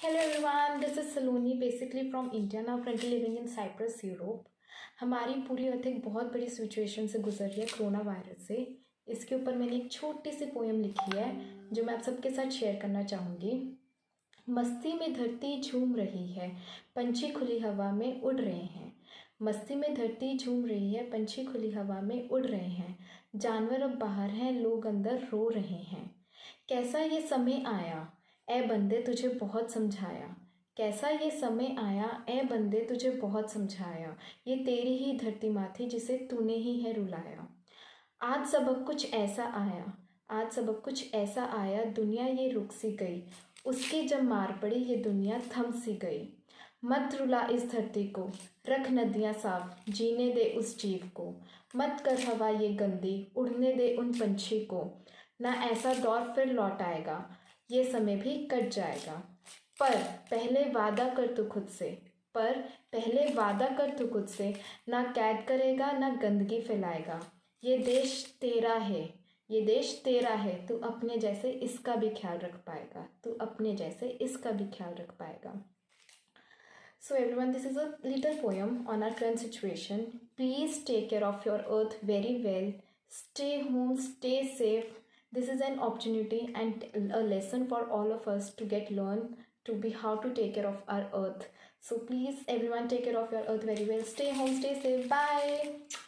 Hello everyone, this is Saloni basically from India now currently living in Cyprus, Europe. हमारी पूरी अर्थ एक बहुत बड़ी सिचुएशन से गुजर रही है कोरोना वायरस से। इसके ऊपर मैंने एक छोटी सी पोएम लिखी है जो मैं आप सबके साथ शेयर करना चाहूँगी। मस्ती में धरती झूम रही है, पंछी खुली हवा में उड़ रहे हैं। मस्ती में धरती झूम रही है, पंछी खुली हवा में उड़ रहे हैं। जानवर अब बाहर हैं, लोग अंदर रो रहे हैं। कैसा ये समय आया, ए बंदे तुझे बहुत समझाया। कैसा ये समय आया, ए बंदे तुझे बहुत समझाया। ये तेरी ही धरती माँ थी जिसे तूने ही है रुलाया। आज सबक कुछ ऐसा आया, आज सबक कुछ ऐसा आया, दुनिया ये रुक सी गई। उसकी जब मार पड़ी ये दुनिया थम सी गई। मत रुला इस धरती को, रख नदियाँ साफ, जीने दे उस जीव को। मत कर हवा ये गंदी, उड़ने दे उन पंछी को। ना ऐसा दौर फिर लौट आएगा, ये समय भी कट जाएगा। पर पहले वादा कर तू खुद से, पर पहले वादा कर तू खुद से। ना कैद करेगा ना गंदगी फैलाएगा। ये देश तेरा है, ये देश तेरा है। तू अपने जैसे इसका भी ख्याल रख पाएगा, तू अपने जैसे इसका भी ख्याल रख पाएगा। So everyone, this is a little poem on our current situation. Please take care of your earth very well. Stay home, stay safe. This is an opportunity and a lesson for all of us to get learn to be how to take care of our earth. So please everyone take care of your earth very well. Stay home, stay safe. Bye.